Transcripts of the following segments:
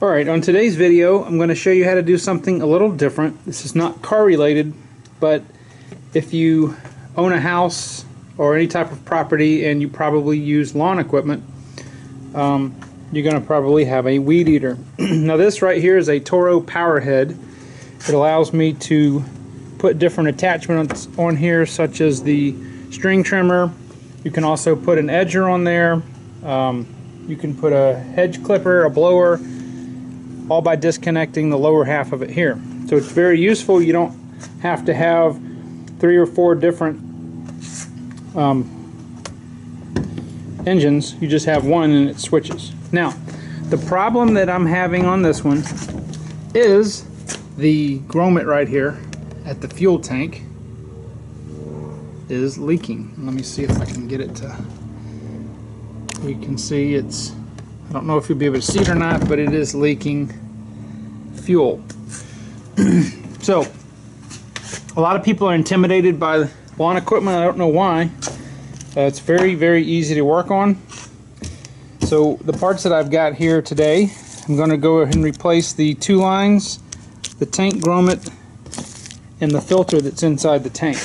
Alright, on today's video I'm going to show you how to do something a little different. This is not car related, but if you own a house or any type of property and you probably use lawn equipment, you're going to probably have a weed eater. Now this right here is a Toro Powerhead. It allows me to put different attachments on here, such as the string trimmer. You can also put an edger on there. You can put a hedge clipper, a blower, all by disconnecting the lower half of it here. So it's very useful. You don't have to have 3 or 4 different engines. You just have one and it switches. Now, the problem that I'm having on this one is the grommet right here at the fuel tank is leaking. Let me see if I can get it to, you can see it's, I don't know if you'll be able to see it or not, but it is leaking fuel. So a lot of people are intimidated by lawn equipment. I don't know why. It's very, very easy to work on. So the parts that I've got here today, I'm going to go ahead and replace the 2 lines, the tank grommet, and the filter that's inside the tank.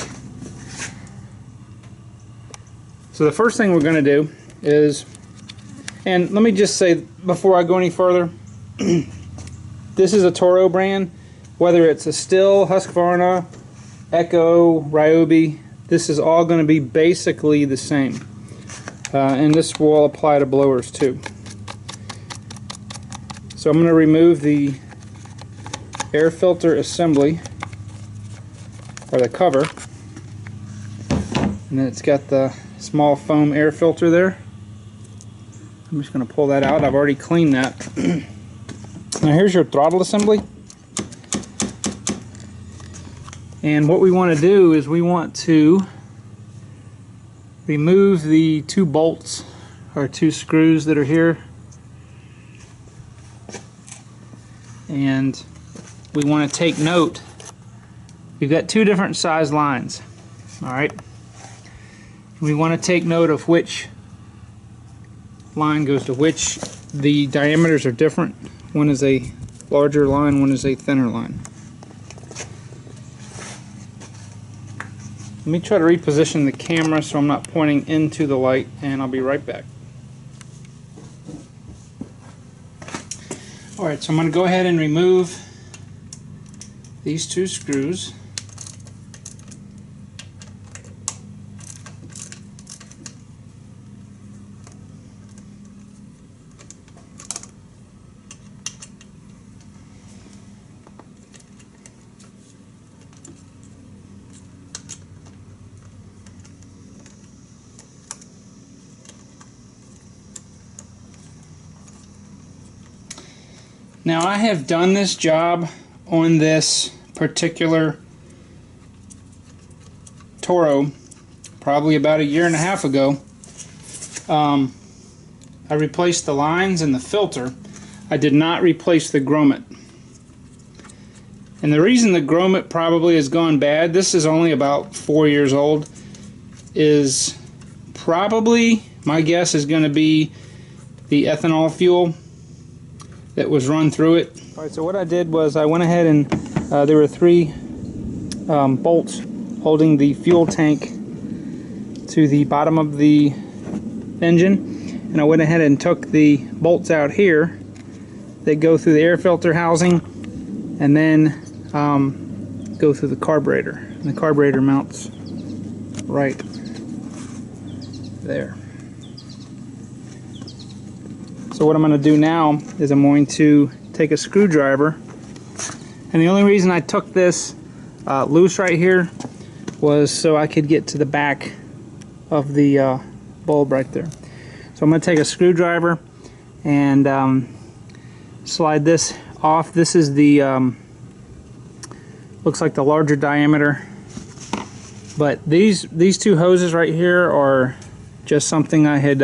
So the first thing we're going to do is, and let me just say before I go any further, this is a Toro brand. Whether it's a Stihl, Husqvarna, Echo, Ryobi, this is all going to be basically the same. And this will apply to blowers too. So I'm going to remove the air filter assembly, or the cover, and then it's got the small foam air filter there. I'm just going to pull that out. I've already cleaned that. Now here's your throttle assembly, and what we want to do is we want to remove the 2 bolts or 2 screws that are here, and we want to take note. We've got 2 different size lines. Alright, we want to take note of which line goes to which. The diameters are different. One is a larger line, one is a thinner line. Let me try to reposition the camera so I'm not pointing into the light, and I'll be right back. Alright, so I'm going to go ahead and remove these 2 screws. Now I have done this job on this particular Toro probably about 1.5 years ago. I replaced the lines and the filter. I did not replace the grommet. And the reason the grommet probably has gone bad, this is only about 4 years old, is probably, my guess is going to be the ethanol fuel that was run through it. Alright, so what I did was I went ahead and there were 3 bolts holding the fuel tank to the bottom of the engine, and I went ahead and took the bolts out here that go through the air filter housing and then go through the carburetor. And the carburetor mounts right there. So what I'm going to do now is I'm going to take a screwdriver, and the only reason I took this loose right here was so I could get to the back of the bulb right there. So I'm going to take a screwdriver and slide this off. This is the looks like the larger diameter, but these 2 hoses right here are just something I had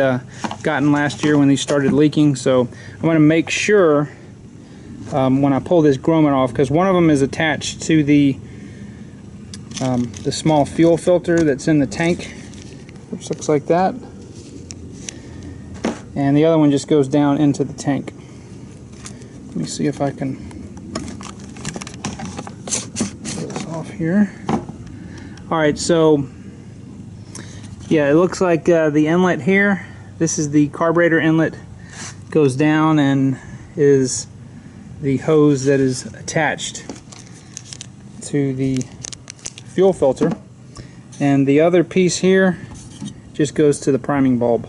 gotten last year when these started leaking. So I want to make sure when I pull this grommet off, because one of them is attached to the small fuel filter that's in the tank, which looks like that, and the other one just goes down into the tank. Let me see if I can pull this off here. Alright, so yeah, it looks like the inlet here, this is the carburetor inlet, goes down and is the hose that is attached to the fuel filter, and the other piece here just goes to the priming bulb.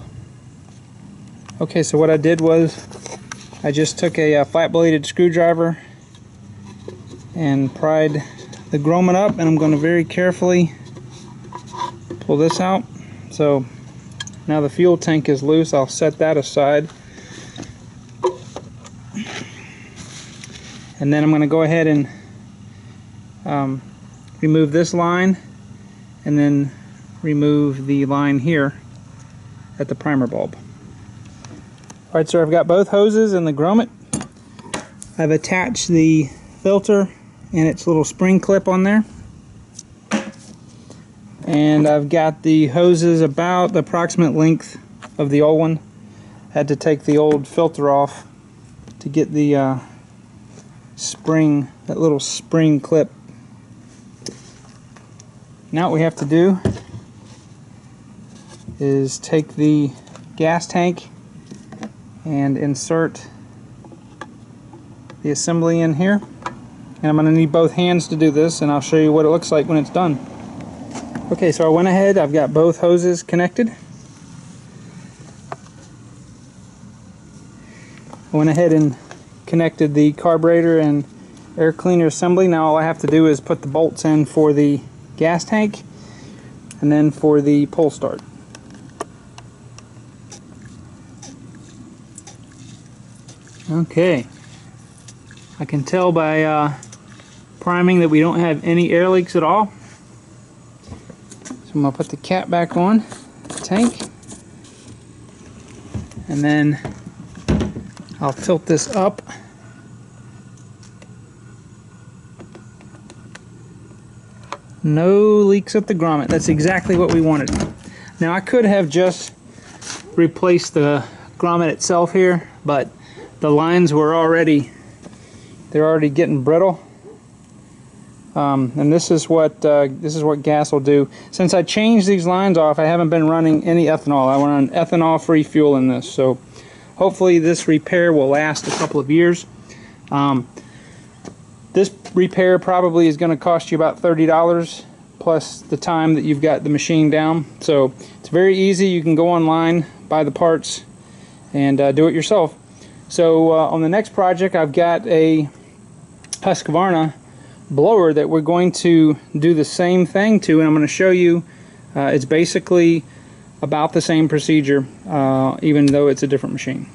Okay, so what I did was I just took a flat bladed screwdriver and pried the grommet up, and I'm going to very carefully pull this out. So now the fuel tank is loose. I'll set that aside, and then I'm going to go ahead and remove this line, and then remove the line here at the primer bulb. Alright, so I've got both hoses and the grommet. I've attached the filter and its little spring clip on there. And I've got the hoses about the approximate length of the old one. Had to take the old filter off to get the spring, that little spring clip. Now what we have to do is take the gas tank and insert the assembly in here. And I'm going to need both hands to do this, and I'll show you what it looks like when it's done. Okay, so I went ahead, I've got both hoses connected. I went ahead and connected the carburetor and air cleaner assembly. Now all I have to do is put the bolts in for the gas tank and then for the pull start. Okay, I can tell by priming that we don't have any air leaks at all. So I'm going to put the cap back on the tank, and then I'll tilt this up. No leaks at the grommet. That's exactly what we wanted. Now I could have just replaced the grommet itself here, but the lines were already getting brittle. And this is what gas will do. Since I changed these lines off, I haven't been running any ethanol. I run ethanol-free fuel in this, so hopefully this repair will last a couple of years. This repair probably is going to cost you about $30 plus the time that you've got the machine down. So it's very easy. You can go online, buy the parts, and do it yourself. So on the next project, I've got a Husqvarna blower that we're going to do the same thing to, and I'm going to show you. It's basically about the same procedure, even though it's a different machine.